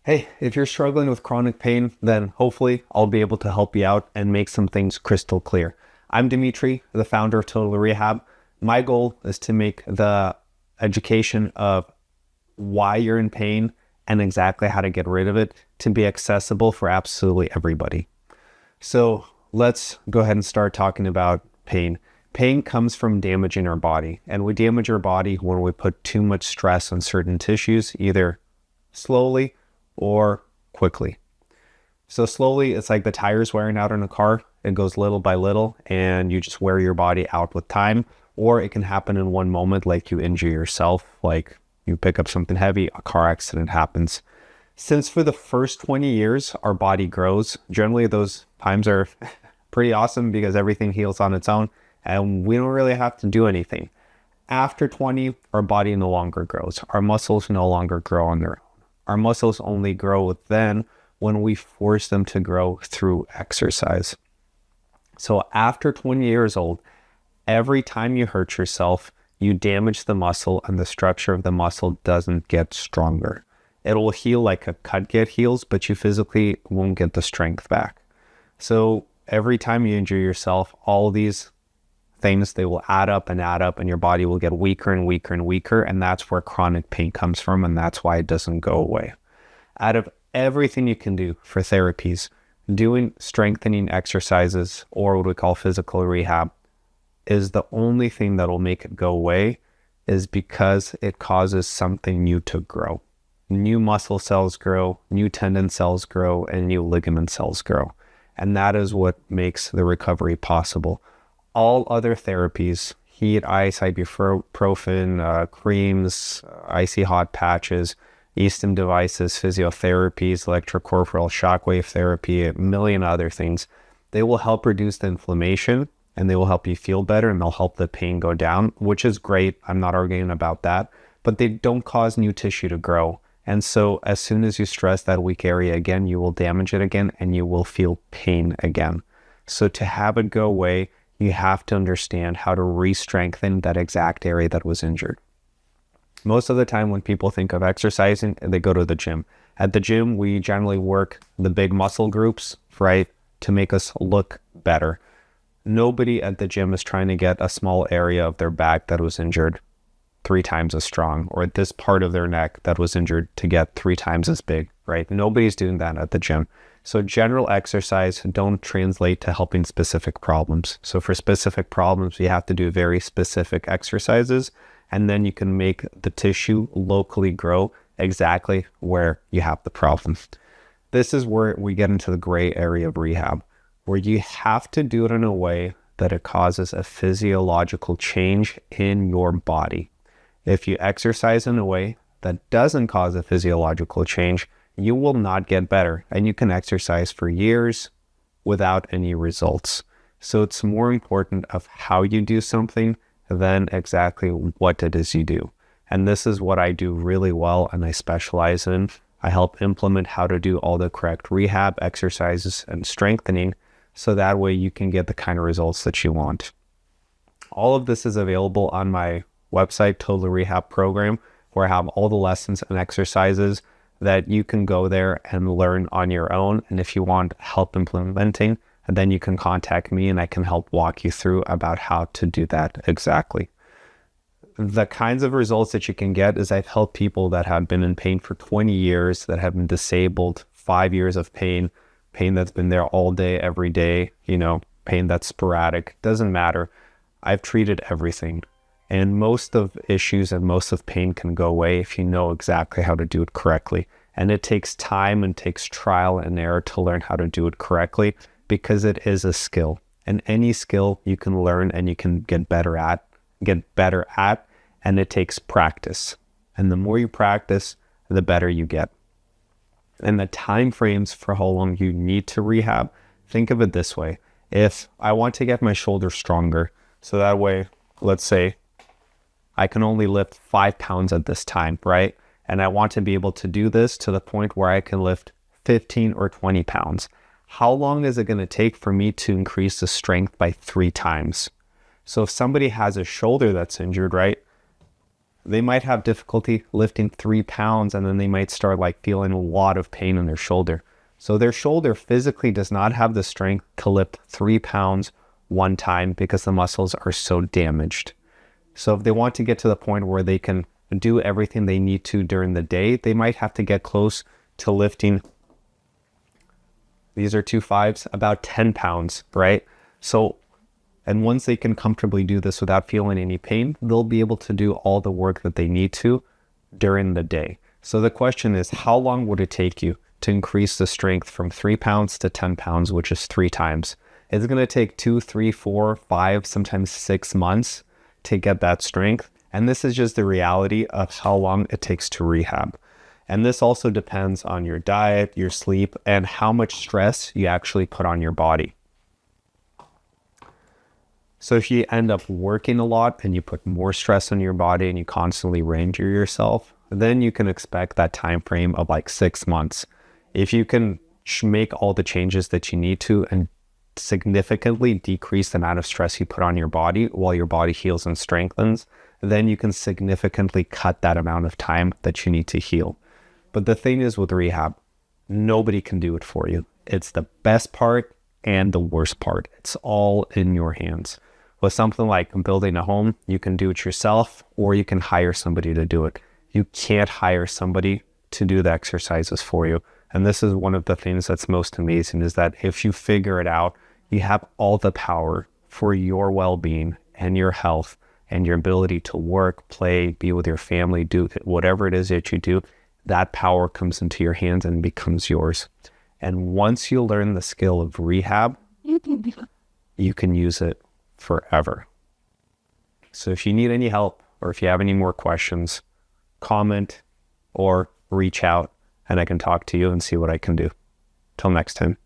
Hey, if you're struggling with chronic pain, then hopefully I'll be able to help you out and make some things crystal clear. I'm Dimitri, the founder of Total Rehab. My goal is to make the education of why you're in pain and exactly how to get rid of it to be accessible for absolutely everybody. So let's go ahead and start talking about pain. Pain comes from damaging our body, and we damage our body when we put too much stress on certain tissues, either slowly or quickly. So slowly, it's like the tires wearing out in a car. It goes little by little and you just wear your body out with time. Or it can happen in one moment, like you injure yourself, like you pick up something heavy, a car accident happens. Since for the first 20 years, our body grows, generally those times are pretty awesome because everything heals on its own and we don't really have to do anything. After 20, our body no longer grows. Our muscles no longer grow on their own. Our muscles only grow then when we force them to grow through exercise. So after 20 years old, every time you hurt yourself, you damage the muscle and the structure of the muscle doesn't get stronger. It will heal like a cut heals, but you physically won't get the strength back. So every time you injure yourself, all these things, they will add up and your body will get weaker and weaker and weaker. And that's where chronic pain comes from. And that's why it doesn't go away. Out of everything you can do for therapies, doing strengthening exercises or what we call physical rehab is the only thing that will make it go away, is because it causes something new to grow. New muscle cells grow, new tendon cells grow, and new ligament cells grow. And that is what makes the recovery possible. All other therapies, heat, ice, ibuprofen, creams, icy hot patches, e-stim devices, physiotherapies, electrocorporeal shockwave therapy, a million other things, they will help reduce the inflammation and they will help you feel better and they'll help the pain go down, which is great. I'm not arguing about that, but they don't cause new tissue to grow. And so as soon as you stress that weak area again, you will damage it again and you will feel pain again. So to have it go away, you have to understand how to re-strengthen that exact area that was injured. Most of the time when people think of exercising, they go to the gym. At the gym, we generally work the big muscle groups, right, to make us look better. Nobody at the gym is trying to get a small area of their back that was injured 3 times as strong, or this part of their neck that was injured to get 3 times as big, right? Nobody's doing that at the gym. So general exercise don't translate to helping specific problems. So for specific problems, you have to do very specific exercises, and then you can make the tissue locally grow exactly where you have the problem. This is where we get into the gray area of rehab, where you have to do it in a way that it causes a physiological change in your body. If you exercise in a way that doesn't cause a physiological change, you will not get better, and you can exercise for years without any results. So it's more important of how you do something than exactly what it is you do. And this is what I do really well and I specialize in. I help implement how to do all the correct rehab exercises and strengthening so that way you can get the kind of results that you want. All of this is available on my website, Total Rehab Program, where I have all the lessons and exercises that you can go there and learn on your own. And if you want help implementing, then you can contact me and I can help walk you through about how to do that exactly. The kinds of results that you can get is I've helped people that have been in pain for 20 years, that have been disabled, 5 years of pain that's been there all day, every day, pain that's sporadic, doesn't matter. I've treated everything. And most of issues and most of pain can go away if you know exactly how to do it correctly. And it takes time and takes trial and error to learn how to do it correctly because it is a skill. And any skill you can learn and you can get better at, and it takes practice. And the more you practice, the better you get. And the time frames for how long you need to rehab, think of it this way. If I want to get my shoulder stronger, so that way, let's say, I can only lift 5 pounds at this time, right? And I want to be able to do this to the point where I can lift 15 or 20 pounds. How long is it going to take for me to increase the strength by 3 times? So if somebody has a shoulder that's injured, right? they might have difficulty lifting 3 pounds, and then they might start like feeling a lot of pain in their shoulder. So their shoulder physically does not have the strength to lift 3 pounds one time because the muscles are so damaged. So if they want to get to the point where they can do everything they need to during the day, they might have to get close to lifting, these are 2 5s, about 10 pounds, right? So, and once they can comfortably do this without feeling any pain, they'll be able to do all the work that they need to during the day. So the question is, how long would it take you to increase the strength from 3 pounds to 10 pounds, which is 3 times? It's going to take 2, 3, 4, 5, sometimes 6 months to get that strength. And this is just the reality of how long it takes to rehab. And this also depends on your diet, your sleep, and how much stress you actually put on your body. So if you end up working a lot and you put more stress on your body and you constantly re-injure yourself, then you can expect that time frame of like 6 months. If you can make all the changes that you need to and significantly decrease the amount of stress you put on your body while your body heals and strengthens, then you can significantly cut that amount of time that you need to heal. But the thing is with rehab, nobody can do it for you. It's the best part and the worst part. It's all in your hands. With something like building a home, you can do it yourself or you can hire somebody to do it. You can't hire somebody to do the exercises for you. And this is one of the things that's most amazing, is that if you figure it out, you have all the power for your well-being and your health and your ability to work, play, be with your family, do whatever it is that you do. That power comes into your hands and becomes yours. And once you learn the skill of rehab, you can use it forever. So if you need any help or if you have any more questions, comment or reach out and I can talk to you and see what I can do. Till next time.